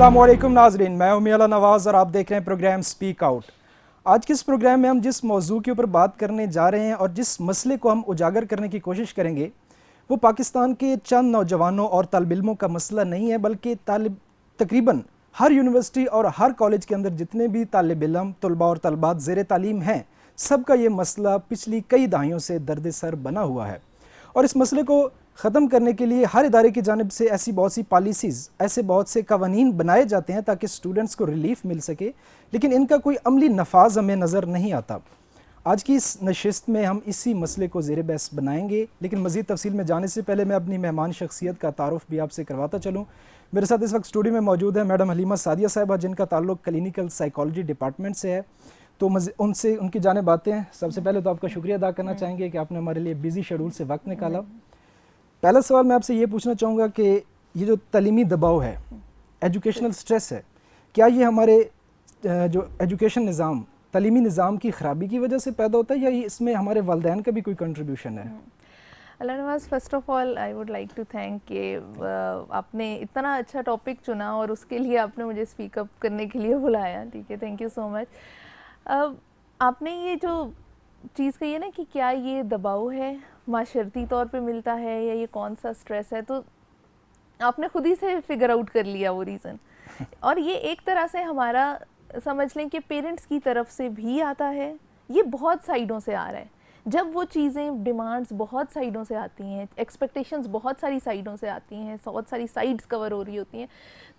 अस्सलाम वालेकुम नाजरीन, मैं उमियाला नवाज़ और आप देख रहे हैं प्रोग्राम स्पीक आउट। आज के इस प्रोग्राम में हम जिस मौजू के ऊपर बात करने जा रहे हैं और जिस मसले को हम उजागर करने की कोशिश करेंगे वो पाकिस्तान के चंद नौजवानों और तालिब इल्मों का मसला नहीं है, बल्कि तकरीबन हर यूनिवर्सिटी और हर कॉलेज के अंदर जितने भी तालिब इल्म, तलबा और तलबात ज़ेर तालीम हैं, सबका ये मसला पिछली कई दहाइयों से दर्द सर बना हुआ है। और इस मसले को ख़त्म करने के लिए हर इदारे की जानिब से ऐसी बहुत सी पॉलिसीज़, ऐसे बहुत से कवानीन बनाए जाते हैं ताकि स्टूडेंट्स को रिलीफ मिल सके, लेकिन इनका कोई अमली नफाज हमें नज़र नहीं आता। आज की इस नशिस्त में हम इसी मसले को ज़ेर बहस बनाएंगे, लेकिन मज़ीद तफसील में जाने से पहले मैं अपनी मेहमान शख्सियत का तारुफ भी आपसे करवाता चलूँ। मेरे साथ इस वक्त स्टूडियो में मौजूद है मैडम हलीमा सादिया साहिबा, जिनका ताल्लुक़ क्लिनिकल साइकोलॉजी डिपार्टमेंट से है। तो उनसे उनकी जाने बातें हैं। सबसे पहले तो आपका शुक्रिया अदा करना चाहेंगे कि आपने हमारे लिए बिजी शेड्यूल से वक्त निकाला। पहला सवाल मैं आपसे ये पूछना चाहूँगा कि ये जो तालीमी दबाव है, एजुकेशनल स्ट्रेस है, क्या ये हमारे जो एजुकेशन निज़ाम, तालीमी निज़ाम की ख़राबी की वजह से पैदा होता है या ये इसमें हमारे वालिदैन का भी कोई कंट्रीब्यूशन है? Allah Nawaz, first of all I would like to thank कि आपने इतना अच्छा टॉपिक चुना और उसके लिए आपने मुझे स्पीक अप करने के लिए बुलाया। ठीक है, थैंक यू सो मच। आपने ये जो चीज़ कही है ना कि क्या ये दबाव है, माशरती तौर पे मिलता है या ये कौन सा स्ट्रेस है, तो आपने खुद ही से फिगर आउट कर लिया वो रीज़न। और ये एक तरह से हमारा समझ लें कि पेरेंट्स की तरफ से भी आता है, ये बहुत साइडों से आ रहा है। जब वो चीज़ें, डिमांड्स बहुत साइडों से आती हैं, एक्सपेक्टेशंस बहुत सारी साइडों से आती हैं, बहुत सारी साइड्स कवर हो रही होती हैं,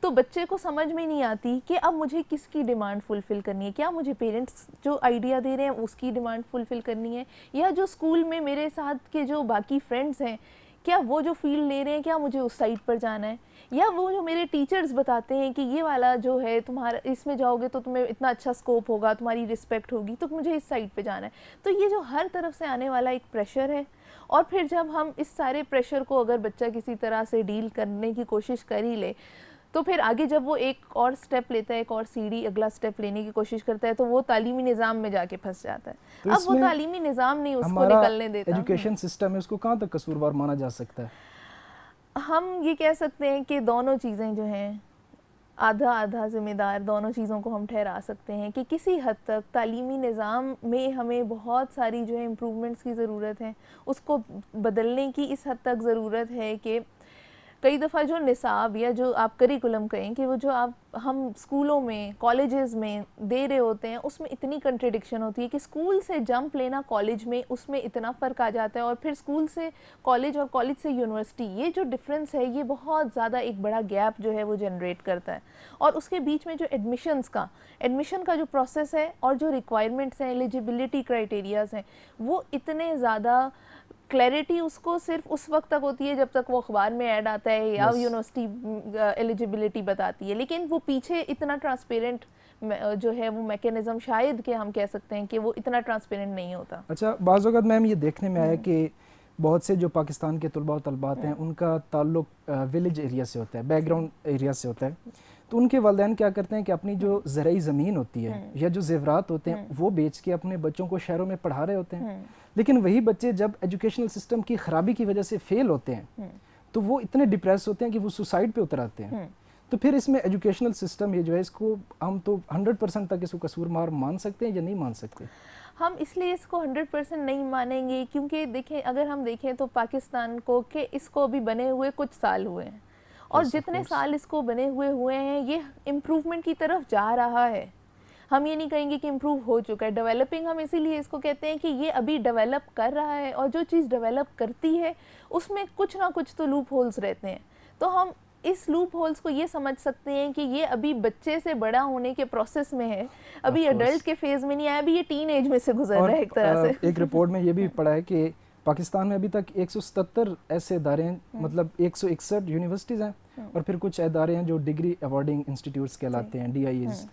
तो बच्चे को समझ में नहीं आती कि अब मुझे किसकी डिमांड फुलफ़िल करनी है। क्या मुझे पेरेंट्स जो आइडिया दे रहे हैं उसकी डिमांड फुलफ़िल करनी है, या जो स्कूल में मेरे साथ के जो बाकी फ्रेंड्स हैं, क्या वो जो फील्ड ले रहे हैं, क्या मुझे उस साइड पर जाना है, या वो जो मेरे टीचर्स बताते हैं कि ये वाला जो है तुम्हारा, इसमें जाओगे तो तुम्हें इतना अच्छा स्कोप होगा, तुम्हारी रिस्पेक्ट होगी, तो मुझे इस साइड पे जाना है। तो ये जो हर तरफ से आने वाला एक प्रेशर है, और फिर जब हम इस सारे प्रेशर को अगर बच्चा किसी तरह से डील करने की कोशिश कर ही ले, तो फिर आगे जब वो एक और स्टेप लेता है, एक और सीढ़ी अगला स्टेप लेने की कोशिश करता है, तो वो तालीमी निज़ाम में जाके फंस जाता है। तो अब वो तालीमी निज़ाम नहीं उसको निकलने देता। एजुकेशन सिस्टम है, उसको कहाँ तक कसूरवार माना जा सकता है? हम ये कह सकते हैं कि दोनों चीज़ें जो हैं, आधा आधा ज़िम्मेदार दोनों चीज़ों को हम ठहरा सकते हैं कि किसी हद तक तालीमी निज़ाम में हमें बहुत सारी जो है इम्प्रूवमेंट्स की ज़रूरत है, उसको बदलने की इस हद तक ज़रूरत है कि कई दफ़ा जो निसाब या जो आप करिकुलम कहें कि वो जो हम स्कूलों में, कॉलेजेस में दे रहे होते हैं, उसमें इतनी कंट्रडिक्शन होती है कि स्कूल से जंप लेना कॉलेज में, उसमें इतना फ़र्क आ जाता है, और फिर स्कूल से कॉलेज और कॉलेज से यूनिवर्सिटी, ये जो डिफरेंस है ये बहुत ज़्यादा एक बड़ा गैप जो है वो जनरेट करता है। और उसके बीच में जो एडमिशन का जो प्रोसेस है और जो रिक्वायरमेंट्स हैं, एलिजिबिलिटी क्राइटेरियाज़ हैं, वो इतने ज़्यादा क्लैरिटी उसको सिर्फ उस वक्त तक होती है जब तक वो अखबार में ऐड आता है या यूनिवर्सिटी एलिजिबिलिटी बताती है, लेकिन वो पीछे इतना ट्रांसपेरेंट जो है वो मैकेनिज्म शायद कि हम कह सकते हैं कि वो इतना ट्रांसपेरेंट नहीं होता। अच्छा, बाज़ वक़्त मैम ये देखने में आया कि बहुत से जो पाकिस्तान के तलबा और तलबात हैं, उनका ताल्लुक विलेज एरिया से होता है, बैकग्राउंड एरिया से होता है, तो उनके वालिदैन क्या करते हैं कि अपनी जो ज़रई ज़मीन होती है या जो ज़ेवरात होते हैं वो बेच के अपने बच्चों को शहरों में पढ़ा रहे होते हैं। लेकिन वही बच्चे जब एजुकेशनल सिस्टम की ख़राबी की वजह से फेल होते हैं तो वो इतने डिप्रेस होते हैं कि वो सुसाइड पे उतर आते हैं। तो फिर इसमें एजुकेशनल सिस्टम ये जो है, इसको हम तो 100% तक इसको कसूरवार मान सकते हैं या नहीं मान सकते? हम इसलिए इसको 100% नहीं मानेंगे क्योंकि देखें, अगर हम देखें तो पाकिस्तान को कि इसको अभी बने हुए कुछ साल हुए हैं, और जितने साल इसको बने हुए हैं ये इम्प्रूवमेंट की तरफ जा रहा है। हम ये नहीं कहेंगे कि इम्प्रूव हो चुका है। डेवलपिंग हम इसीलिए इसको कहते हैं कि ये अभी डेवलप कर रहा है, और जो चीज़ डेवलप करती है उसमें कुछ ना कुछ तो लूप होल्स रहते हैं। तो हम इस लूप होल्स को ये समझ सकते हैं कि ये अभी बच्चे से बड़ा होने के प्रोसेस में है, अभी अडल्ट के फेज़ में नहीं आया, अभी ये टीन एज में से गुजर रहा है एक तरह से। एक रिपोर्ट में ये भी पढ़ा है कि पाकिस्तान में अभी तक 177 ऐसे इदारे हैं, मतलब 161 यूनिवर्सिटीज़ हैं और फिर कुछ इदारे हैं जो डिग्री अवार्डिंग इंस्टीट्यूट्स कहलाते हैं, DIEs।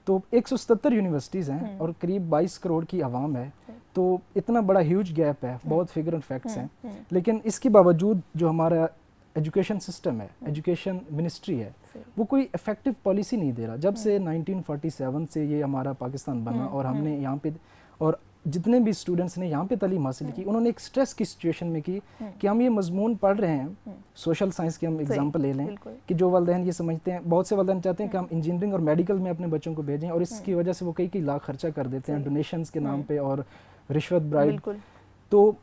तो 177 यूनिवर्सिटीज़ हैं और करीब 22 करोड़ की आवाम है, तो इतना बड़ा ह्यूज गैप है, बहुत फिगर एंड फैक्ट्स हैं। लेकिन इसके बावजूद जो हमारा एजुकेशन सिस्टम है, एजुकेशन मिनिस्ट्री है, वो कोई इफेक्टिव पॉलिसी नहीं दे रहा। जब से 1947 से ये हमारा पाकिस्तान बना और हमने यहाँ पे, और जितने भी स्टूडेंट्स ने यहाँ पे तालीम हासिल की उन्होंने एक स्ट्रेस की सिचुएशन में की कि हम ये मजमून पढ़ रहे हैं। सोशल साइंस की हम एग्जांपल ले लें कि जो वालिदैन ये समझते हैं, बहुत से वालिदैन चाहते हैं कि हम इंजीनियरिंग और मेडिकल में अपने बच्चों को भेजें और इसकी वजह से वो कई लाख खर्चा कर देते हैं डोनेशंस के नाम पे और रिश्वत ब्राइब। तो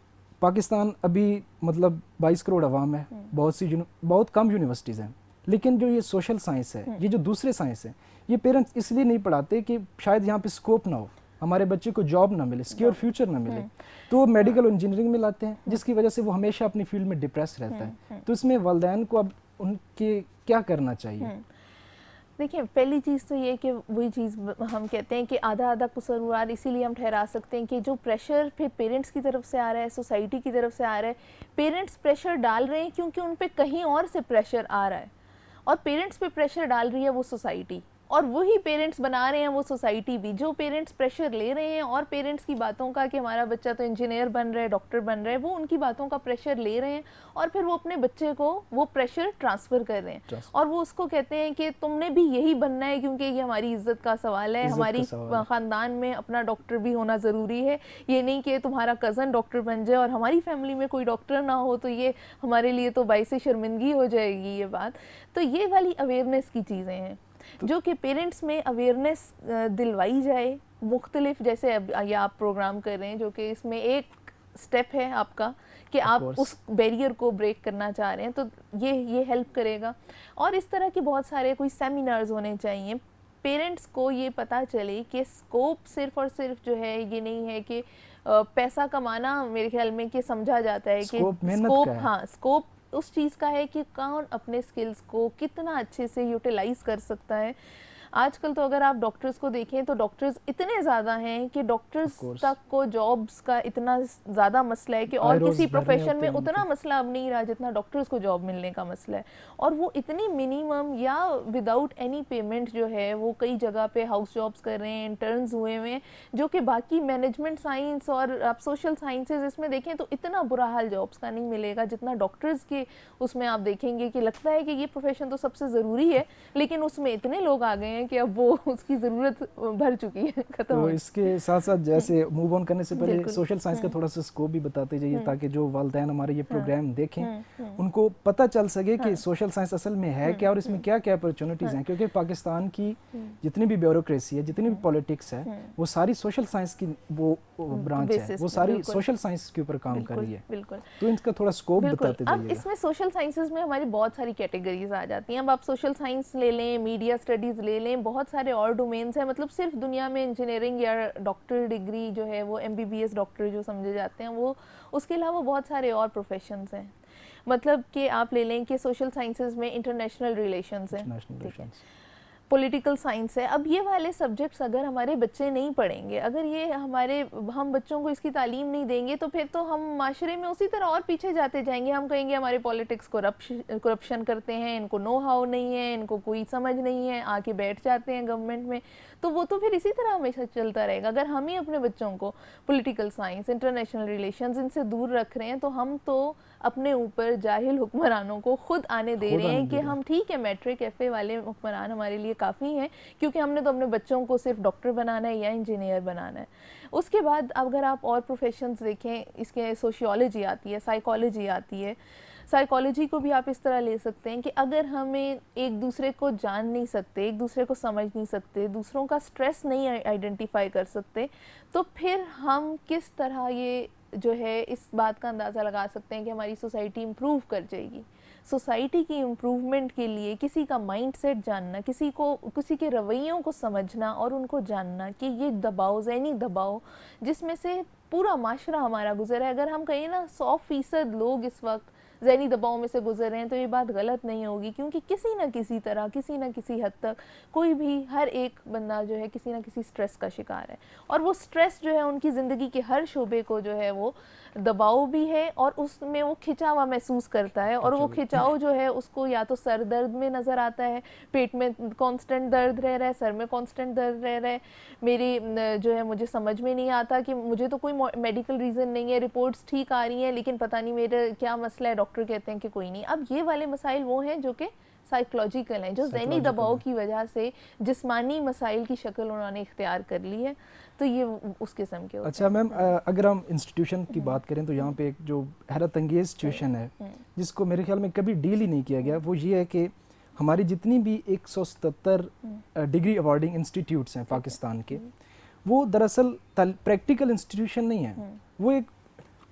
पाकिस्तान अभी मतलब 22 करोड़ आवाम है, बहुत कम यूनिवर्सिटीज़ हैं, लेकिन जो ये सोशल साइंस है, ये जो दूसरे साइंस है, ये पेरेंट्स इसलिए नहीं पढ़ाते कि शायद यहाँ पे स्कोप ना हो, हमारे बच्चे को जॉब ना मिले, सिक्योर फ्यूचर ना मिले, तो वो मेडिकल और इंजीनियरिंग में लाते हैं, जिसकी वजह से वो हमेशा अपनी फील्ड में डिप्रेस रहता है। तो इसमें वालिदैन को अब उनके क्या करना चाहिए? देखिए, पहली चीज़ तो ये कि वही चीज़ हम कहते हैं कि आधा आधा कसूरवार इसीलिए हम ठहरा सकते हैं कि जो प्रेशर फिर पेरेंट्स की तरफ से आ रहा है, सोसाइटी की तरफ से आ रहा है, पेरेंट्स प्रेशर डाल रहे हैं क्योंकि उन पे कहीं और से प्रेशर आ रहा है, और पेरेंट्स पे प्रेशर डाल रही है वो सोसाइटी, और वही पेरेंट्स बना रहे हैं वो सोसाइटी भी। जो पेरेंट्स प्रेशर ले रहे हैं और पेरेंट्स की बातों का कि हमारा बच्चा तो इंजीनियर बन रहा है, डॉक्टर बन रहा है, वो उनकी बातों का प्रेशर ले रहे हैं और फिर वो अपने बच्चे को वो प्रेशर ट्रांसफ़र कर रहे हैं और वो उसको कहते हैं कि तुमने भी यही बनना है क्योंकि ये हमारी इज्जत का सवाल है, हमारी ख़ानदान में अपना डॉक्टर भी होना ज़रूरी है। ये नहीं कि तुम्हारा कज़न डॉक्टर बन जाए और हमारी फैमिली में कोई डॉक्टर ना हो तो ये हमारे लिए तो बाइसे शर्मिंदगी हो जाएगी ये बात। तो ये वाली अवेयरनेस की चीज़ें हैं जो कि पेरेंट्स में अवेयरनेस दिलवाई जाए मुख्तलिफ, जैसे अब ये आप प्रोग्राम कर रहे हैं जो कि इसमें एक स्टेप है आपका कि आप उस बैरियर को ब्रेक करना चाह रहे हैं, तो ये हेल्प करेगा। और इस तरह के बहुत सारे कोई सेमिनार्स होने चाहिए, पेरेंट्स को ये पता चले कि स्कोप सिर्फ और सिर्फ जो है ये नहीं है कि पैसा कमाना, मेरे ख्याल में कि समझा जाता है कि स्कोप, हाँ, स्कोप उस चीज़ का है कि कौन अपने स्किल्स को कितना अच्छे से यूटिलाइज कर सकता है। आजकल तो अगर आप डॉक्टर्स को देखें तो डॉक्टर्स इतने ज़्यादा हैं कि डॉक्टर्स तक को जॉब्स का इतना ज़्यादा मसला है कि और किसी प्रोफेशन में उतना मसला अब नहीं रहा जितना डॉक्टर्स को जॉब मिलने का मसला है। और वो इतनी मिनिमम या विदाउट एनी पेमेंट जो है वो कई जगह पे हाउस जॉब्स कर रहे हैं, इंटर्न्स हुए हुए हैं, जो कि बाकी मैनेजमेंट साइंस और आप सोशल साइंसेज इसमें देखें तो इतना बुरा हाल जॉब्स का नहीं मिलेगा जितना डॉक्टर्स के उसमें आप देखेंगे कि लगता है कि ये प्रोफेशन तो सबसे ज़रूरी है, लेकिन उसमें इतने लोग आ गए हैं कि अब वो उसकी ज़रूरत भर चुकी है, खत्म। तो इसके साथ साथ जैसे मूव ऑन करने से पहले सोशल साइंस का थोड़ा सा स्कोप भी बताते जाइए ताकि जो वालिदैन हमारे ये प्रोग्राम देखें उनको पता चल सके कि सोशल साइंस असल में है क्या और इसमें क्या क्या अपॉर्चुनिटीज़ हैं, क्योंकि पाकिस्तान की जितनी भी ब्यूरोक्रेसी है, जितनी भी पॉलिटिक्स है, वो सारी सोशल साइंस की वो ब्रांच है, वो सारी सोशल साइंस के ऊपर काम कर रही है। बिल्कुल, तो इनका थोड़ा स्कोप बताते जाइए। अब इसमें सोशल साइंसेज में हमारी बहुत सारी कैटेगरीज आ जाती हैं। अब आप सोशल साइंस ले लें, मीडिया स्टडीज़ ले लें, बहुत सारे और डोमेन्स हैं। मतलब सिर्फ दुनिया में इंजीनियरिंग या डॉक्टर डिग्री जो है वो MBBS डॉक्टर जो समझे जाते हैं वो, उसके अलावा बहुत सारे और प्रोफेशंस हैं। मतलब कि आप ले लें कि सोशल साइंसेज में इंटरनेशनल रिलेशंस हैं, पॉलिटिकल साइंस है। अब ये वाले सब्जेक्ट्स अगर हमारे बच्चे नहीं पढ़ेंगे, अगर ये हम बच्चों को इसकी तालीम नहीं देंगे तो फिर तो हम माशरे में उसी तरह और पीछे जाते जाएंगे। हम कहेंगे हमारे पॉलिटिक्स करप्शन करते हैं, इनको नो हाउ नहीं है, इनको कोई समझ नहीं है, आके बैठ जाते हैं गवर्नमेंट में, तो वो तो फिर इसी तरह हमेशा चलता रहेगा। अगर हम ही अपने बच्चों को पॉलिटिकल साइंस, इंटरनेशनल रिलेशंस इनसे दूर रख रहे हैं तो हम तो अपने ऊपर जाहिल हुक्मरानों को खुद आने दे रहे हैं कि हम ठीक है मैट्रिक FA वाले हुक्मरान हमारे लिए काफ़ी हैं क्योंकि हमने तो अपने बच्चों को सिर्फ डॉक्टर बनाना है या इंजीनियर बनाना है। उसके बाद अगर आप और प्रोफेशंस देखें, इसके सोशियोलॉजी आती है, साइकोलॉजी आती है। साइकोलॉजी को भी आप इस तरह ले सकते हैं कि अगर हमें एक दूसरे को जान नहीं सकते, एक दूसरे को समझ नहीं सकते, दूसरों का स्ट्रेस नहीं आइडेंटिफाई कर सकते, तो फिर हम किस तरह ये जो है इस बात का अंदाज़ा लगा सकते हैं कि हमारी सोसाइटी इम्प्रूव कर जाएगी। सोसाइटी की इम्प्रूवमेंट के लिए किसी का माइंडसेट जानना, किसी के रवैयों को समझना और उनको जानना कि ये दबाव, ज़हनी दबाव जिसमें से पूरा माशरा हमारा गुजर है, अगर हम कहें ना 100% लोग इस वक्त ज़हनी दबाव में से गुजर रहे हैं तो ये बात गलत नहीं होगी, क्योंकि किसी न किसी तरह, किसी न किसी हद तक कोई भी, हर एक बंदा जो है किसी न किसी स्ट्रेस का शिकार है, और वो स्ट्रेस जो है उनकी ज़िंदगी के हर शोबे को जो है वो दबाव भी है और उसमें वो खिंचावा महसूस करता है, और वो खिंचाव जो है उसको या तो सर दर्द में नज़र आता है, पेट में कांस्टेंट दर्द रह रहा है, सर में कांस्टेंट दर्द रह रहा है, मेरी जो है मुझे समझ में नहीं आता कि मुझे तो कोई मेडिकल रीज़न नहीं है, रिपोर्ट्स ठीक आ रही हैं लेकिन पता नहीं मेरा क्या मसला है, डॉक्टर कहते हैं कि कोई नहीं। अब ये वाले मसाइल वो हैं जो कि साइकोलॉजिकल हैं, जो ज़हनी दबाव की वजह से जिस्मानी मसाइल की शक्ल उन्होंने इख्तियार कर ली है। तो ये उस किस्म के होते अच्छा मैम, अगर हम इंस्टीट्यूशन की बात करें तो यहाँ पे एक जो हैरत अंगेज सिचुएशन है जिसको मेरे ख्याल में कभी डील ही नहीं किया गया, वो ये है कि हमारी जितनी भी 177 डिग्री अवार्डिंग इंस्टीट्यूट्स हैं पाकिस्तान के, वो दरअसल प्रैक्टिकल इंस्टीट्यूशन नहीं है। वो एक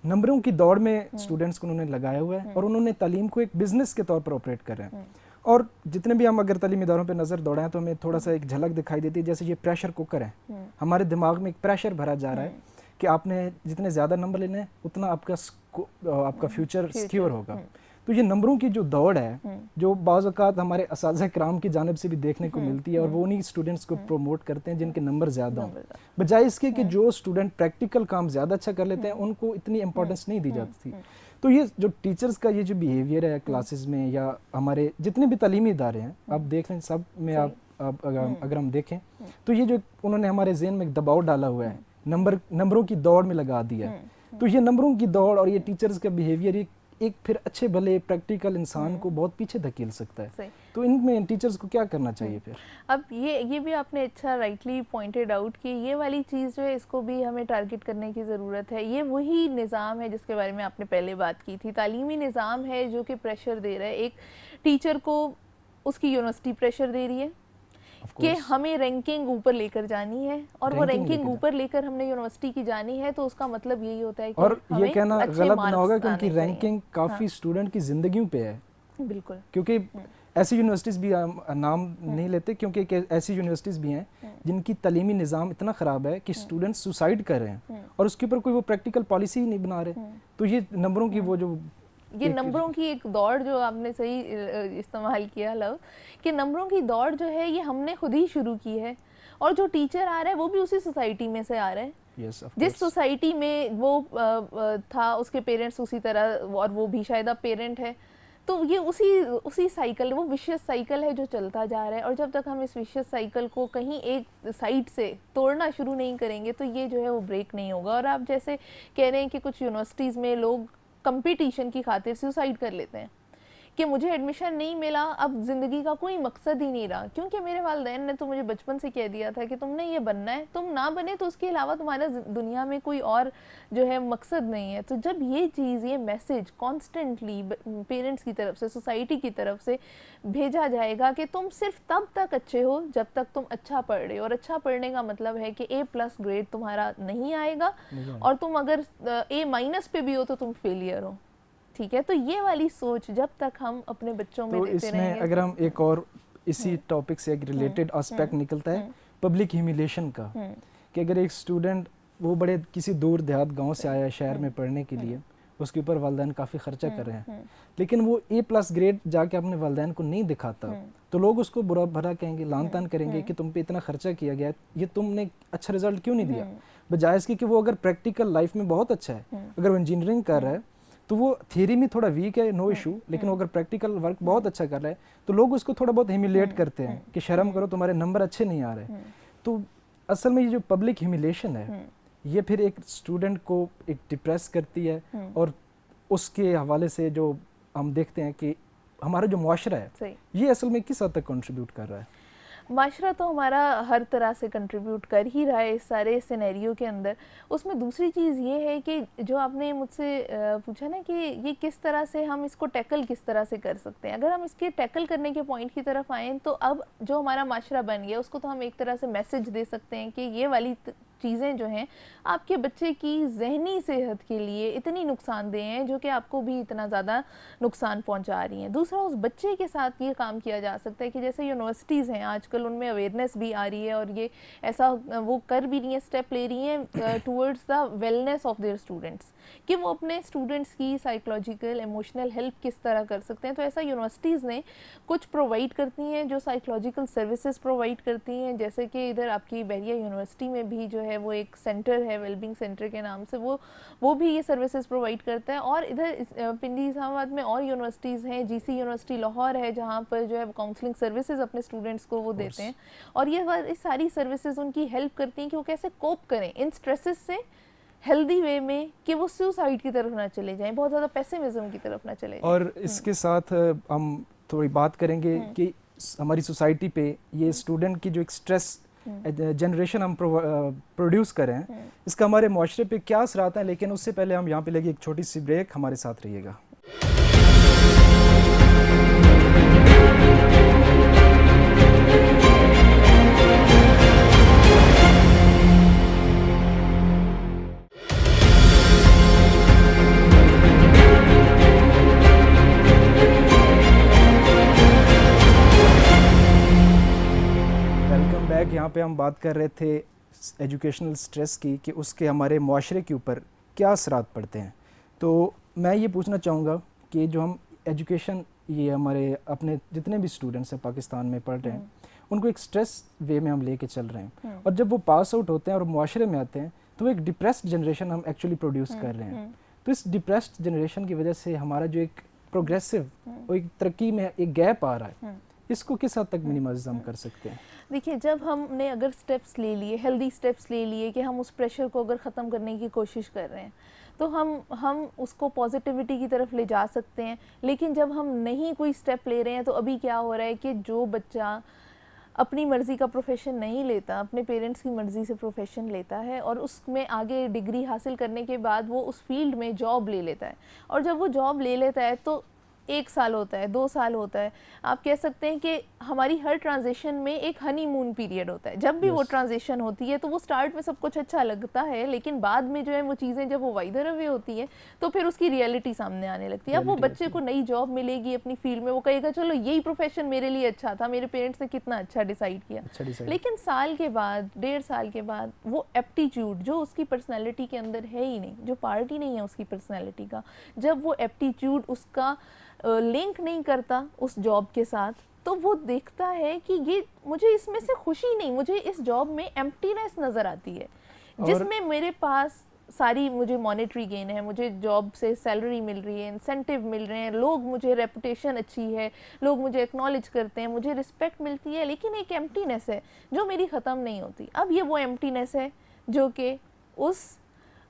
नंबरों की दौड़ में स्टूडेंट्स को उन्होंने लगाया हुआ है और उन्होंने तालीम को एक बिजनेस के तौर पर ऑपरेट कर रहे हैं। और जितने भी हम अगर तालीमी इदारों पे नज़र दौड़ाएं तो हमें थोड़ा सा एक झलक दिखाई देती है, जैसे ये प्रेशर कुकर है, हमारे दिमाग में एक प्रेशर भरा जा रहा है कि आपने जितने ज़्यादा नंबर लेने हैं उतना आपका फ्यूचर सिक्योर होगा। तो ये नंबरों की जो दौड़ है जो बाज़ औक़ात हमारे असातिज़ा किराम की जानिब से भी देखने को मिलती है और वो उन्हीं स्टूडेंट्स को प्रमोट करते हैं जिनके नंबर ज़्यादा हों, बजाय इसके कि जो स्टूडेंट प्रैक्टिकल काम ज़्यादा अच्छा कर लेते हैं उनको इतनी इंपॉर्टेंस नहीं दी जाती थी। तो ये जो टीचर्स का ये जो बिहेवियर है क्लासेस में या हमारे जितने भी तालीमी इदारे हैं, आप देख लें सब में आप अगर हम देखें तो ये जो उन्होंने हमारे ज़हन में एक दबाव डाला हुआ है, नंबरों की दौड़ में लगा दिया है। तो ये नंबरों की दौड़ और ये टीचर्स का बिहेवियर एक फिर अच्छे भले प्रैक्टिकल इंसान को बहुत पीछे धकेल सकता है। तो इनमें टीचर्स को क्या करना चाहिए फिर? अब ये भी आपने अच्छा राइटली पॉइंटेड आउट कि ये वाली चीज़ जो है इसको भी हमें टारगेट करने की ज़रूरत है। ये वही निज़ाम है जिसके बारे में आपने पहले बात की थी, तालीमी निज़ाम है जो कि प्रेशर दे रहा है। एक टीचर को उसकी यूनिवर्सिटी प्रेशर दे रही है कि हमें रैंकिंग ऊपर लेकर जानी है और वो रैंकिंग ऊपर लेकर हमने यूनिवर्सिटी की जानी है, तो उसका मतलब यही होता है कि और ये कहना गलत ना होगा क्योंकि रैंकिंग काफ़ी स्टूडेंट की ज़िंदगियों पे है। बिल्कुल, क्योंकि ऐसी यूनिवर्सिटीज़ भी नाम नहीं लेते क्योंकि ऐसी यूनिवर्सिटीज़ भी हैं जिनकी तालीमी निज़ाम इतना ख़राब है कि स्टूडेंट सुसाइड कर रहे हैं और उसके ऊपर कोई वो प्रैक्टिकल पॉलिसी ही नहीं बना रहे। तो ये नंबरों की वो जो ये नंबरों की एक दौड़ जो आपने सही इस्तेमाल किया लव, कि नंबरों की दौड़ जो है ये हमने खुद ही शुरू की है और जो टीचर आ रहा है वो भी उसी सोसाइटी में से आ रहे हैं। जिस सोसाइटी में वो था उसके पेरेंट्स उसी तरह और वो भी शायद अब पेरेंट है, तो ये उसी साइकिल, वो विशियस साइकिल है जो चलता जा रहा है। और जब तक हम इस विशियस साइकिल को कहीं एक साइड से तोड़ना शुरू नहीं करेंगे तो ये जो है वो ब्रेक नहीं होगा। और आप जैसे कह रहे हैं कि कुछ यूनिवर्सिटीज़ में लोग कंपटीशन की खातिर सुसाइड कर लेते हैं कि मुझे एडमिशन नहीं मिला, अब ज़िंदगी का कोई मकसद ही नहीं रहा, क्योंकि मेरे वालिदैन ने तो मुझे बचपन से कह दिया था कि तुमने ये बनना है, तुम ना बने तो उसके अलावा तुम्हारा दुनिया में कोई और जो है मकसद नहीं है। तो जब ये चीज़, ये मैसेज कॉन्स्टेंटली पेरेंट्स की तरफ से, सोसाइटी की तरफ से भेजा जाएगा कि तुम सिर्फ तब तक अच्छे हो जब तक तुम अच्छा पढ़ रहे हो, और अच्छा पढ़ने का मतलब है कि A+ ग्रेड तुम्हारा नहीं आएगा और तुम अगर A- पे भी हो तो तुम फेलियर हो, ठीक है। तो ये वाली सोच जब तक हम अपने बच्चों में देते इसमें रहेंगे, अगर हम एक और इसी टॉपिक से एक रिलेटेड एस्पेक्ट निकलता है पब्लिक ह्यूमिलेशन का, कि अगर एक स्टूडेंट वो बड़े किसी दूर देहात गांव से आया शहर में पढ़ने के लिए, उसके ऊपर वालिदैन काफ़ी खर्चा कर रहे हैं, लेकिन वो A+ ग्रेड जाके अपने वालिदैन को नहीं दिखाता, तो लोग उसको बुरा भरा कहेंगे, लान तान करेंगे कि तुम पे इतना खर्चा किया गया, ये तुमने अच्छा रिजल्ट क्यों नहीं दिया। बजाय इसके कि वो अगर प्रैक्टिकल लाइफ में बहुत अच्छा है, अगर वो इंजीनियरिंग कर रहा है तो वो थियरी में थोड़ा वीक है, नो इशू, लेकिन वो अगर प्रैक्टिकल वर्क बहुत अच्छा कर रहा है तो लोग उसको थोड़ा बहुत ह्यूमिलेट करते हैं कि शर्म करो तुम्हारे नंबर अच्छे नहीं आ रहे। तो असल में ये जो पब्लिक ह्यूमिलेशन है ये फिर एक स्टूडेंट को एक डिप्रेस करती है और उसके हवाले से जो हम देखते हैं कि हमारा जो मुआशरा है ये असल में किस हद तक कंट्रीब्यूट कर रहा है। माशरा तो हमारा हर तरह से कंट्रीब्यूट कर ही रहा है इस सारे सिनेरियो के अंदर। उसमें दूसरी चीज़ ये है कि जो आपने मुझसे पूछा ना कि ये किस तरह से हम इसको टैकल किस तरह से कर सकते हैं, अगर हम इसके टैकल करने के पॉइंट की तरफ आएँ तो अब जो हमारा माशरा बन गया उसको तो हम एक तरह से मैसेज दे सकते हैं कि ये वाली चीज़ें जो हैं आपके बच्चे की जहनी सेहत के लिए इतनी नुकसानदेह हैं जो कि आपको भी इतना ज़्यादा नुकसान पहुंचा रही हैं। दूसरा, उस बच्चे के साथ ये काम किया जा सकता है कि जैसे यूनिवर्सिटीज़ हैं आजकल उनमें अवेयरनेस भी आ रही है और ये ऐसा वो कर भी रही हैं, स्टेप ले रही हैं towards the wellness of their students, कि वो अपने स्टूडेंट्स की साइकोलॉजिकल इमोशनल हेल्प किस तरह कर सकते हैं। तो ऐसा यूनिवर्सिटीज़ ने कुछ प्रोवाइड करती हैं जो साइकोलॉजिकल सर्विसेज प्रोवाइड करती हैं, जैसे कि इधर आपकी बहरिया यूनिवर्सिटी में भी जो है वो एक सेंटर है वेलबींग सेंटर के नाम से, वो भी ये सर्विसेज प्रोवाइड करता है। और इधर पिंडी इस्लामाबाद में और यूनिवर्सिटीज़ हैं, GC यूनिवर्सिटी लाहौर है जहाँ पर जो है काउंसलिंग सर्विसेज अपने स्टूडेंट्स को वो देते हैं और ये सारी सर्विसेज उनकी हेल्प करती हैं कि वो कैसे कोप करें इन स्ट्रेसेस से हेल्दी वे में, कि वो सुसाइड की तरफ ना चले जाएं, बहुत ज़्यादा पेसिमिज्म की तरफ ना चले जाएं। और इसके साथ हम थोड़ी बात करेंगे कि हमारी सोसाइटी पे ये स्टूडेंट की जो एक स्ट्रेस जनरेशन हम प्रोड्यूस कर रहे हैं, इसका हमारे माशरे पे क्या असरात हैं। लेकिन उससे पहले हम यहाँ पे लेंगे एक छोटी सी ब्रेक, हमारे साथ रहिएगा। यहाँ पे हम बात कर रहे थे एजुकेशनल स्ट्रेस की, कि उसके हमारे माशरे के ऊपर क्या असरात पड़ते हैं। तो मैं ये पूछना चाहूँगा कि जो हम एजुकेशन, ये हमारे अपने जितने भी स्टूडेंट्स हैं पाकिस्तान में पढ़ रहे हैं, उनको एक स्ट्रेस वे में हम लेके चल रहे हैं, और जब वो पास आउट होते हैं और माशरे में आते हैं तो वो एक डिप्रेस्ड जनरेशन हम एक्चुअली प्रोड्यूस कर रहे हैं। तो इस डिप्रेस्ड जनरेशन की वजह से हमारा जो एक प्रोग्रेसिव और एक तरक्की में एक गैप आ रहा है, इसको किस हद तक मिनिमाइज हम कर सकते हैं? देखिए, जब हमने अगर स्टेप्स ले लिए, हेल्दी स्टेप्स ले लिए कि हम उस प्रेशर को अगर ख़त्म करने की कोशिश कर रहे हैं, तो हम उसको पॉजिटिविटी की तरफ ले जा सकते हैं। लेकिन जब हम नहीं कोई स्टेप ले रहे हैं, तो अभी क्या हो रहा है कि जो बच्चा अपनी मर्ज़ी का प्रोफेशन नहीं लेता, अपने पेरेंट्स की मर्ज़ी से प्रोफेशन लेता है और उसमें आगे डिग्री हासिल करने के बाद वो उस फील्ड में जॉब ले लेता है, और जब वो जॉब ले लेता है तो 1 साल होता है, 2 साल होता है, आप कह सकते हैं कि हमारी हर ट्रांजिशन में एक हनीमून पीरियड होता है। जब भी वो ट्रांजिशन होती है तो वो स्टार्ट में सब कुछ अच्छा लगता है, लेकिन बाद में जो है वो चीज़ें जब वो वाइडर अवे होती हैं तो फिर उसकी रियलिटी सामने आने लगती है। अब वो बच्चे को नई जॉब मिलेगी अपनी फील्ड में, वो कहेगा चलो यही प्रोफेशन मेरे लिए अच्छा था, मेरे पेरेंट्स ने कितना अच्छा डिसाइड किया। लेकिन साल के बाद, 1.5 साल के बाद वो एप्टीट्यूड जो उसकी पर्सनैलिटी के अंदर है ही नहीं, जो पार्ट ही नहीं है उसकी पर्सनैलिटी का, जब वो एप्टीट्यूड उसका लिंक नहीं करता उस जॉब के साथ, तो वो देखता है कि ये मुझे इसमें से खुशी नहीं, मुझे इस जॉब में एम्प्टीनेस नज़र आती है, जिसमें मेरे पास सारी मुझे मॉनेटरी गेन है, मुझे जॉब से सैलरी मिल रही है, इंसेंटिव मिल रहे हैं, लोग मुझे रेपुटेशन अच्छी है, लोग मुझे एक्नॉलेज करते हैं, मुझे रिस्पेक्ट मिलती है, लेकिन एक एम्प्टीनेस है जो मेरी ख़त्म नहीं होती। अब ये वो एम्प्टीनेस है जो कि उस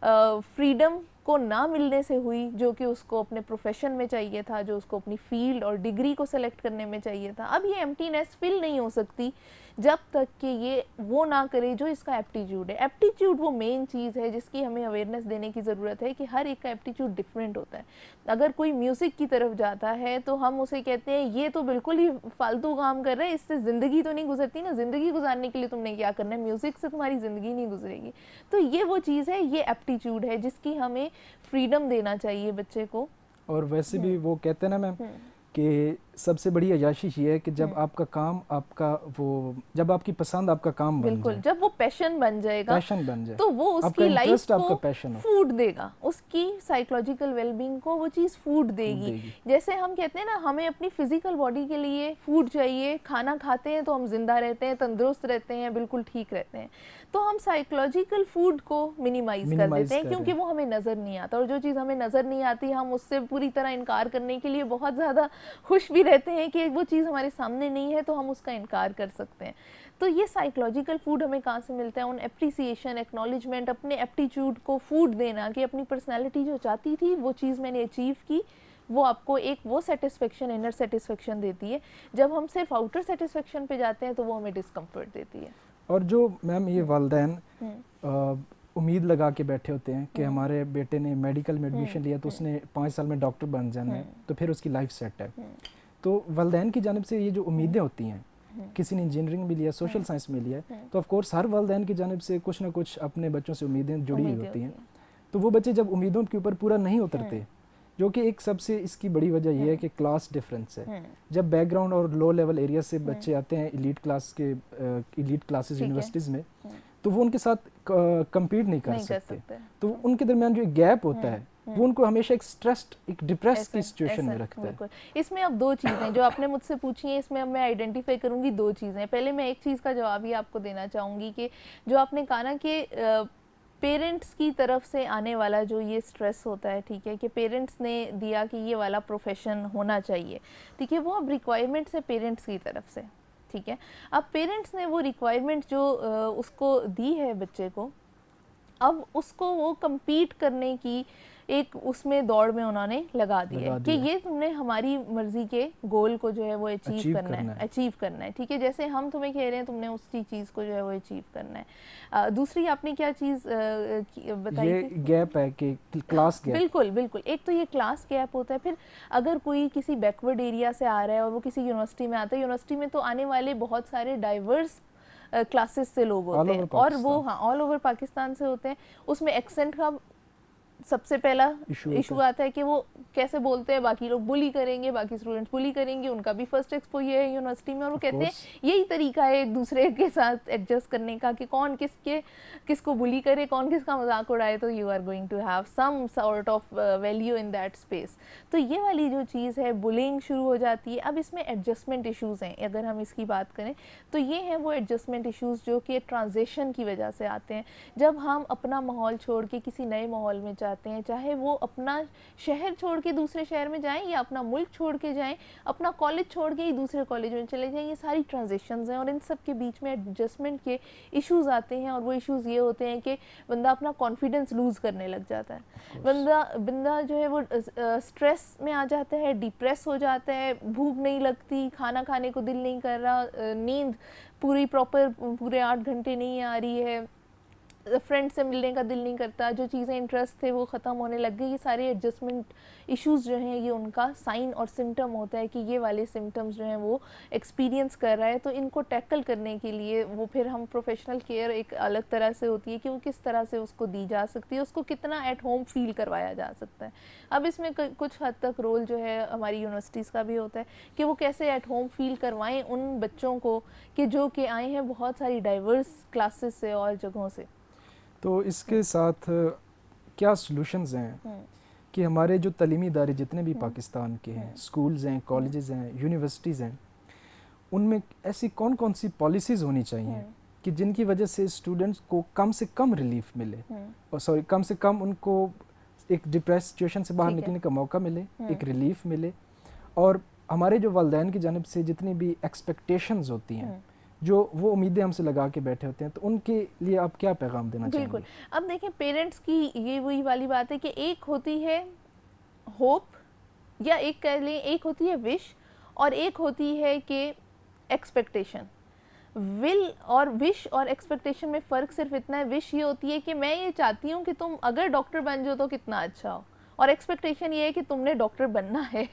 फ्रीडम को ना मिलने से हुई, जो कि उसको अपने प्रोफेशन में चाहिए था, जो उसको अपनी फील्ड और डिग्री को सेलेक्ट करने में चाहिए था। अब ये एम्प्टीनेस फिल नहीं हो सकती जब तक कि ये वो ना करे जो इसका एप्टीट्यूड है। एप्टीट्यूड वो मेन चीज़ है जिसकी हमें अवेयरनेस देने की ज़रूरत है कि हर एक का एप्टीट्यूड डिफरेंट होता है। अगर कोई म्यूज़िक की तरफ जाता है तो हम उसे कहते हैं ये तो बिल्कुल ही फालतू काम कर रहे हैं, इससे ज़िंदगी तो नहीं गुजरती ना, ज़िंदगी गुजारने के लिए तुमने क्या करना है, म्यूज़िक से तुम्हारी ज़िंदगी नहीं गुजरेगी। तो ये वो चीज़ है, ये एप्टीट्यूड है जिसकी हमें फ्रीडम देना चाहिए बच्चे को। और वैसे भी वो कहते हैं ना मैम कि सबसे बड़ी अयाशी ये है कि जब आपका काम, आपका वो, जब आपकी पसंद आपका काम बन बिल्कुल जाए, जब वो पैशन बन जाएगा, पैशन बन जाए, तो वो उसकी लाइफ को पैशन फूड देगा, उसकी साइकोलॉजिकल वेलबींग को वो चीज़ फूड देगी। जैसे हम कहते हैं ना, हमें अपनी फिजिकल बॉडी के लिए फूड चाहिए, खाना खाते हैं तो हम जिंदा रहते हैं, तंदुरुस्त रहते हैं, बिल्कुल ठीक रहते हैं। तो हम साइकोलॉजिकल फूड को मिनिमाइज कर देते हैं क्योंकि वो हमें नज़र नहीं आता, और जो चीज़ हमें नज़र नहीं आती हम उससे पूरी तरह इनकार करने के लिए बहुत ज़्यादा खुश भी रहते हैं कि वो चीज़ हमारे सामने नहीं है तो हम उसका इनकार कर सकते हैं। तो ये साइकोलॉजिकल फूड हमें कहाँ से मिलता है? उन एप्रिसिएशन, एक्नॉलेजमेंट, अपने एप्टीट्यूड को फूड देना कि अपनी पर्सनैलिटी जो चाहती थी वो चीज़ मैंने अचीव की, वो आपको एक वो सेटिस्फेक्शन, इनर सेटिस्फेक्शन देती है। जब हम सिर्फ आउटर सेटिस्फेक्शन पे जाते हैं तो वो हमें डिस्कम्फर्ट देती है। और जो मैम ये वालिदैन उम्मीद लगा के बैठे होते हैं कि हमारे बेटे ने मेडिकल में एडमिशन लिया तो उसने 5 साल में डॉक्टर बन जाना है, तो फिर उसकी लाइफ सेट है। तो वालिदैन की जानिब से ये जो उम्मीदें होती हैं, किसी ने इंजीनियरिंग भी लिया, सोशल साइंस में लिया, तो ऑफ कोर्स हर वालिदैन की जानिब से कुछ ना कुछ अपने बच्चों से उम्मीदें जुड़ी हुई होती हैं। तो वो बच्चे जब उम्मीदों के ऊपर पूरा नहीं उतरते, जो कि एक सबसे इसकी बड़ी वजह यह है कि क्लास डिफरेंस है। जब बैकग्राउंड और लो लेवल एरिया से बच्चे आते हैं एलीट क्लास के एलीट क्लासेस यूनिवर्सिटीज़ में, तो वो उनके साथ कम्पीट नहीं कर सकते। तो उनके दरमियान जो गैप होता है वो उनको हमेशा एक स्ट्रेस्ड, एक डिप्रेस्ड की सिचुएशन में रखता है। इसमें अब 2 चीज़ें जो आपने मुझसे पूछी हैं, इसमें अब मैं आइडेंटिफाई करूँगी 2 चीज़ें। पहले मैं एक चीज़ का जवाब ही आपको देना चाहूँगी कि जो आपने कहा ना कि पेरेंट्स की तरफ से आने वाला जो ये स्ट्रेस होता है, ठीक है, कि पेरेंट्स ने दिया कि ये वाला प्रोफेशन होना चाहिए, ठीक है, वो अब रिक्वायरमेंट्स है पेरेंट्स की तरफ से, ठीक है। अब पेरेंट्स ने वो रिक्वायरमेंट जो उसको दी है बच्चे को, अब उसको वो compete करने की एक उसमें दौड़ में उन्होंने लगा दिया कि ये तुमने हमारी मर्जी के गोल को जो है वो अचीव करना है, ठीक है, जैसे हम तुम्हें कह रहे हैं तुमने उस चीज़ को जो है वो अचीव करना है। दूसरी आपने क्या चीज़ बताई? ये गैप है कि क्लास गैप। बिल्कुल बिल्कुल, एक तो ये क्लास गैप होता है, फिर अगर कोई किसी बैकवर्ड एरिया से आ रहा है और वो किसी यूनिवर्सिटी में आता है, यूनिवर्सिटी में तो आने वाले बहुत सारे डाइवर्स क्लासेस से लोग होते हैं और वो हाँ ऑल ओवर पाकिस्तान से होते हैं। उसमें एक्सेंट का सबसे पहला इशू आता है कि वो कैसे बोलते हैं, बाकी लोग बुली करेंगे, बाकी स्टूडेंट्स बुली करेंगे, उनका भी फर्स्ट एक्सपोजर है यूनिवर्सिटी में और वो कहते हैं यही तरीका है एक दूसरे के साथ एडजस्ट करने का कि कौन किसको बुली करे, कौन किसका मजाक उड़ाए, तो you are going to have some sort of value in that space. तो ये वाली जो चीज़ है बुलिंग शुरू हो जाती है। अब इसमें एडजस्टमेंट इशूज़ हैं, अगर हम इसकी बात करें तो ये हैं वो एडजस्टमेंट इशूज़ जो कि ट्रांजिशन की वजह से आते हैं। जब हम अपना माहौल छोड़ के किसी नए माहौल में जाते हैं, चाहे वो अपना शहर छोड़ के दूसरे शहर में जाएं या अपना मुल्क छोड़ के जाएं, अपना कॉलेज छोड़ के ही दूसरे कॉलेज में चले जाएं, ये सारी ट्रांजिशंस हैं और इन सब के बीच में एडजस्टमेंट के इश्यूज आते हैं। और वो इश्यूज ये होते हैं कि बंदा अपना कॉन्फिडेंस लूज़ करने लग जाता है, बंदा जो है वो स्ट्रेस में आ जाता है, डिप्रेस हो जाता है, भूख नहीं लगती, खाना खाने को दिल नहीं कर रहा, नींद पूरे 8 घंटे नहीं आ रही है, फ्रेंड से मिलने का दिल नहीं करता, जो चीज़ें इंटरेस्ट थे वो ख़त्म होने लग गई। ये सारे एडजस्टमेंट इश्यूज़ जो हैं ये उनका साइन और सिम्टम होता है कि ये वाले सिम्टम्स जो हैं वो एक्सपीरियंस कर रहा है। तो इनको टैकल करने के लिए वो फिर हम प्रोफेशनल केयर एक अलग तरह से होती है कि वो किस तरह से उसको दी जा सकती है, उसको कितना एट होम फील करवाया जा सकता है। अब इसमें कुछ हद तक रोल जो है हमारी यूनिवर्सिटीज़ का भी होता है कि वो कैसे एट होम फील करवाएँ उन बच्चों को कि जो कि आए हैं बहुत सारी डाइवर्स क्लासेस से और जगहों से। तो इसके साथ क्या सॉल्यूशंस हैं कि हमारे जो तालीमी इदारे जितने भी पाकिस्तान के हैं, स्कूल्स हैं, कॉलेजेस हैं, यूनिवर्सिटीज़ हैं, उनमें ऐसी कौन कौन सी पॉलिसीज़ होनी चाहिए कि जिनकी वजह से स्टूडेंट्स को कम से कम रिलीफ मिले, और कम से कम उनको एक डिप्रेस सिचुएशन से बाहर निकलने का मौका मिले, एक रिलीफ मिले, और हमारे जो वालिदैन की जानिब से जितनी भी एक्सपेक्टेशंस होती हैं, जो वो उम्मीदें हमसे लगा के बैठे होते हैं, तो उनके लिए आप क्या पैगाम देना चाहेंगे? बिल्कुल, अब देखें पेरेंट्स की ये वही वाली बात है कि एक होती है होप या एक कह लें एक होती है विश और एक होती है कि एक्सपेक्टेशन। विश और एक्सपेक्टेशन में फ़र्क सिर्फ इतना है, विश ये होती है कि मैं ये चाहती हूँ कि तुम अगर डॉक्टर बन जाओ तो कितना अच्छा हो, और एक्सपेक्टेशन ये है कि तुमने डॉक्टर बनना है,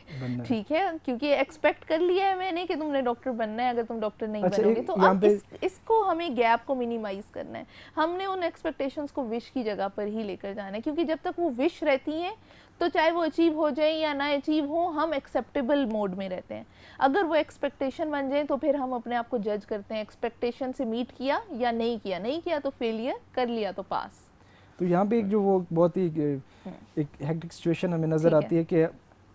ठीक है, क्योंकि एक्सपेक्ट कर लिया है मैंने कि तुमने डॉक्टर बनना है, अगर तुम डॉक्टर नहीं बनोगे तो अब इसको हमें गैप को मिनिमाइज करना है। हमने उन एक्सपेक्टेशंस को विश की जगह पर ही लेकर जाना है, क्योंकि जब तक वो विश रहती हैं तो चाहे वो अचीव हो जाए या ना अचीव हो, हम एक्सेप्टेबल मोड में रहते हैं। अगर वो एक्सपेक्टेशन बन जाए तो फिर हम अपने आप को जज करते हैं, एक्सपेक्टेशन से मीट किया या नहीं किया, नहीं किया तो फेलियर, कर लिया तो पास। तो यहाँ पे एक जो वो बहुत ही एक हेक्टिक सिचुएशन हमें नज़र आती है कि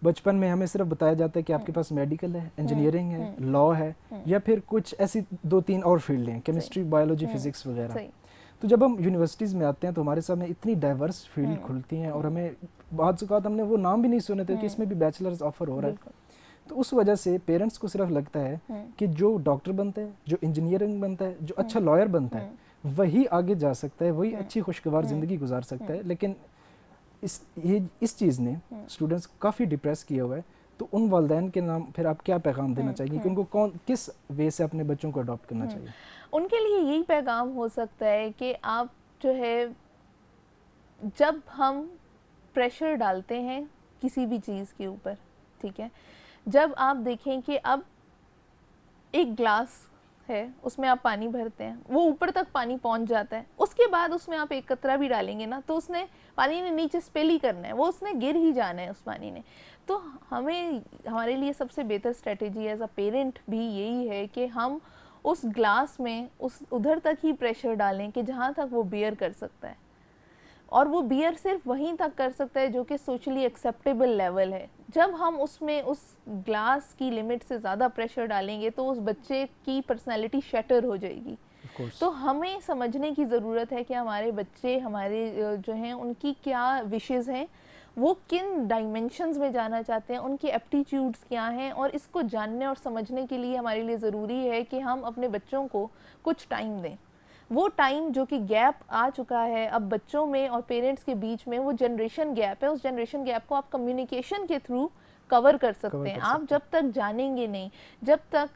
बचपन में हमें सिर्फ बताया जाता है कि आपके पास मेडिकल है, इंजीनियरिंग है, लॉ है, या फिर कुछ ऐसी 2-3 और फील्ड हैं, केमिस्ट्री, बायोलॉजी, फिजिक्स वगैरह। तो जब हम यूनिवर्सिटीज़ में आते हैं तो हमारे सामने इतनी डाइवर्स फील्ड खुलती हैं और हमें बहुत से हमने वो नाम भी नहीं सुने थे कि इसमें भी बैचलर्स ऑफर हो रहा है। तो उस वजह से पेरेंट्स को सिर्फ लगता है कि जो डॉक्टर बनता है, जो इंजीनियरिंग बनता है, जो अच्छा लॉयर बनता है, वही आगे जा सकता है, वही अच्छी खुशगवार ज़िंदगी गुजार सकता है। लेकिन इस चीज़ ने स्टूडेंट्स को काफ़ी डिप्रेस किया हुआ है। तो उन वालिदैन के नाम फिर आप क्या पैगाम देना चाहिए कि उनको किस वे से अपने बच्चों को अडॉप्ट करना चाहिए? उनके लिए यही पैगाम हो सकता है कि आप जो है, जब हम प्रेशर डालते हैं किसी भी चीज़ के ऊपर, ठीक है, जब आप देखें कि अब एक ग्लास है, उसमें आप पानी भरते हैं, वो ऊपर तक पानी पहुंच जाता है, उसके बाद उसमें आप एक कतरा भी डालेंगे ना तो उसने पानी ने नीचे स्पिल ही करना है, वो उसने गिर ही जाना है उस पानी ने। तो हमारे लिए सबसे बेहतर स्ट्रेटेजी एज अ पेरेंट भी यही है कि हम उस ग्लास में उधर तक ही प्रेशर डालें कि जहाँ तक वो बियर कर सकता है, और वो बियर सिर्फ वहीं तक कर सकता है जो कि सोशली एक्सेप्टेबल लेवल है। जब हम उसमें उस ग्लास की लिमिट से ज़्यादा प्रेशर डालेंगे तो उस बच्चे की पर्सनैलिटी शटर हो जाएगी। तो हमें समझने की ज़रूरत है कि हमारे बच्चे, हमारे जो हैं, उनकी क्या विशेज़ हैं, वो किन डायमेंशंस में जाना चाहते हैं, उनकी एप्टीट्यूड्स क्या हैं, और इसको जानने और समझने के लिए हमारे लिए ज़रूरी है कि हम अपने बच्चों को कुछ टाइम दें। वो टाइम जो कि गैप आ चुका है अब बच्चों में और पेरेंट्स के बीच में, वो जनरेशन गैप है, उस जनरेशन गैप को आप कम्युनिकेशन के थ्रू कवर कर सकते हैं। आप जब तक जानेंगे नहीं, जब तक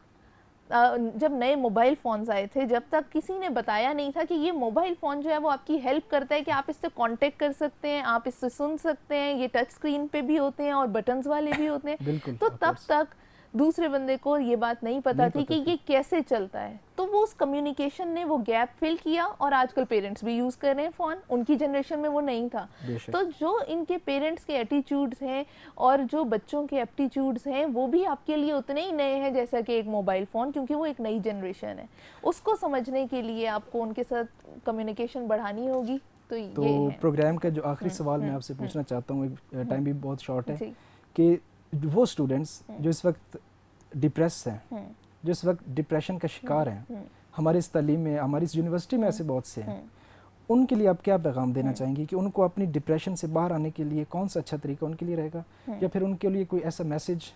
जब नए मोबाइल फ़ोन्स आए थे, जब तक किसी ने बताया नहीं था कि ये मोबाइल फ़ोन जो है वो आपकी हेल्प करता है कि आप इससे कांटेक्ट कर सकते हैं, आप इससे सुन सकते हैं, ये टच स्क्रीन पे भी होते हैं और बटन्स वाले भी होते हैं। तो तब तक दूसरे बंदे को ये बात नहीं पता थी कि ये कैसे चलता है। तो वो उस कम्युनिकेशन ने वो गैप फिल किया और आजकल पेरेंट्स भी यूज़ कर रहे हैं फ़ोन, उनकी जनरेशन में वो नहीं था। तो जो इनके पेरेंट्स के एटीट्यूड्स हैं और जो बच्चों के एप्टीट्यूड्स हैं वो भी आपके लिए उतने ही नए हैं जैसा कि एक मोबाइल फ़ोन, क्योंकि वो एक नई जनरेशन है। उसको समझने के लिए आपको उनके साथ कम्युनिकेशन बढ़ानी होगी। तो ये प्रोग्राम का जो आखिरी सवाल मैं आपसे पूछना चाहता हूँ, टाइम भी बहुत शॉर्ट है, कि वो स्टूडेंट्स जो इस वक्त डिप्रेस हैं, जो इस वक्त डिप्रेशन का शिकार हैं, हमारी इस तालीम में, हमारी इस यूनिवर्सिटी में ऐसे बहुत से हैं, उनके लिए आप क्या पैगाम देना चाहेंगी कि उनको अपनी डिप्रेशन से बाहर आने के लिए कौन सा अच्छा तरीका उनके लिए रहेगा, या फिर उनके लिए कोई ऐसा मैसेज?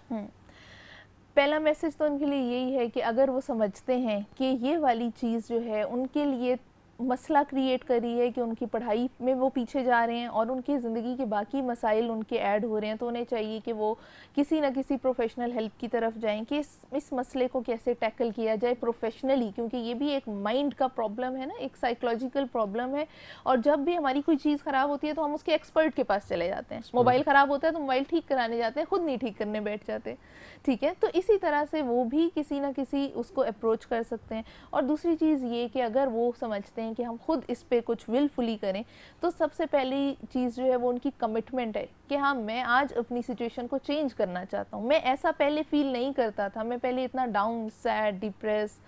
पहला मैसेज तो उनके लिए यही है कि अगर वो समझते हैं कि ये वाली चीज़ जो है उनके लिए मसला क्रिएट करी है कि उनकी पढ़ाई में वो पीछे जा रहे हैं और उनकी ज़िंदगी के बाकी मसाइल उनके ऐड हो रहे हैं, तो उन्हें चाहिए कि वो किसी न किसी प्रोफेशनल हेल्प की तरफ जाएं कि इस मसले को कैसे टैकल किया जाए प्रोफेशनली, क्योंकि ये भी एक माइंड का प्रॉब्लम है ना, एक साइकोलॉजिकल प्रॉब्लम है। और जब भी हमारी कोई चीज़ ख़राब होती है तो हम उसके एक्सपर्ट के पास चले जाते हैं। मोबाइल ख़राब होता है तो मोबाइल ठीक कराने जाते हैं, खुद नहीं ठीक करने बैठ जाते। ठीक है, तो इसी तरह से वो भी किसी न किसी उसको अप्रोच कर सकते हैं। और दूसरी चीज़ ये कि अगर वो समझते हैं कि हम खुद इस पे कुछ विलफुली करें, तो सबसे पहली चीज़ जो है वो उनकी कमिटमेंट है कि हाँ, मैं आज अपनी सिचुएशन को चेंज करना चाहता हूँ। मैं ऐसा पहले फील नहीं करता था, मैं पहले इतना डाउन, सैड, डिप्रेस,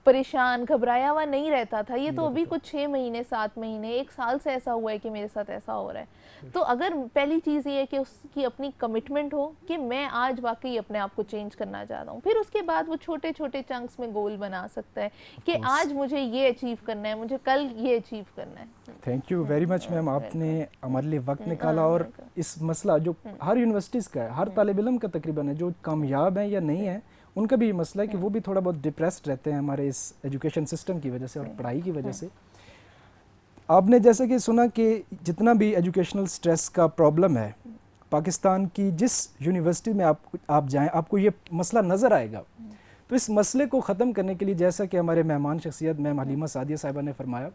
परेशान, घबराया हुआ नहीं रहता था। ये तो अभी कुछ 6 महीने, 7 महीने, 1 साल से ऐसा हुआ है कि मेरे साथ ऐसा हो रहा है। तो अगर पहली चीज़ ये है कि उसकी अपनी कमिटमेंट हो कि मैं आज वाकई अपने आप को चेंज करना चाहता हूँ, फिर उसके बाद वो छोटे छोटे चंक्स में गोल बना सकता है कि आज मुझे ये अचीव करना है, मुझे कल ये अचीव करना है। Thank you very much ma'am, आपने हमारे लिए वक्त निकाला और इस मसला जो हर यूनिवर्सिटीज़ का है, हर तालिब इल्म का तकरीबन है, जो कामयाब हैं या नहीं है, उनका भी ये मसला है कि वो भी थोड़ा बहुत डिप्रेस्ड रहते हैं हमारे इस एजुकेशन सिस्टम की वजह से और पढ़ाई की वजह से। आपने जैसे कि सुना कि जितना भी एजुकेशनल स्ट्रेस का प्रॉब्लम है, पाकिस्तान की जिस यूनिवर्सिटी में आप जाएं आपको ये मसला नज़र आएगा। तो इस मसले को ख़त्म करने के लिए, जैसा कि हमारे मेहमान शख्सियत मैम हलीमा सादिया साहिबा ने फरमाया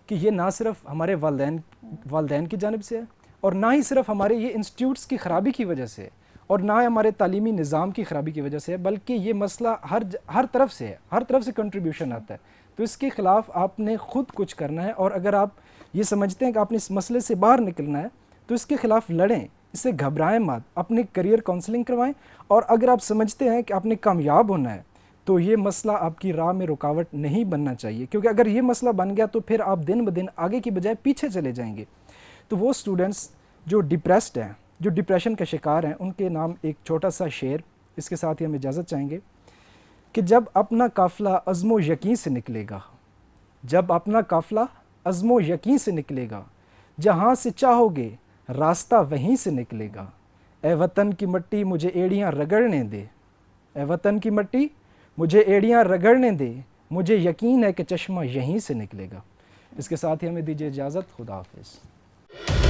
कि ये ना सिर्फ हमारे वालदैन की जानिब से है और ना ही सिर्फ हमारे ये इंस्टीट्यूट्स की ख़राबी की वजह से और ना हमारे तालीमी निज़ाम की ख़राबी की वजह से है, बल्कि ये मसला हर तरफ से है, हर तरफ से कंट्रीब्यूशन आता है। तो इसके ख़िलाफ़ आपने ख़ुद कुछ करना है और अगर आप ये समझते हैं कि आपने इस मसले से बाहर निकलना है तो इसके ख़िलाफ़ लड़ें, इससे घबराएं मत, अपने करियर काउंसलिंग करवाएं। और अगर आप समझते हैं कि आपने कामयाब होना है तो ये मसला आपकी राह में रुकावट नहीं बनना चाहिए, क्योंकि अगर ये मसला बन गया तो फिर आप दिन ब दिन आगे की बजाय पीछे चले जाएंगे। तो वो स्टूडेंट्स जो डिप्रेस्ड हैं, जो डिप्रेशन का शिकार हैं, उनके नाम एक छोटा सा शेर, इसके साथ ही हम इजाज़त चाहेंगे कि जब अपना काफ़िला अज़्मो यकीन से निकलेगा, जब अपना काफ़िला अज़्मो यकीन से निकलेगा, जहाँ से चाहोगे रास्ता वहीं से निकलेगा। ए वतन की मिट्टी मुझे एड़ियाँ रगड़ने दे, ए वतन की मिट्टी मुझे एड़ियाँ रगड़ने दे, मुझे यकीन है कि चश्मा यहीं से निकलेगा। इसके साथ ही हमें दीजिए इजाज़त। खुदा हाफिज़।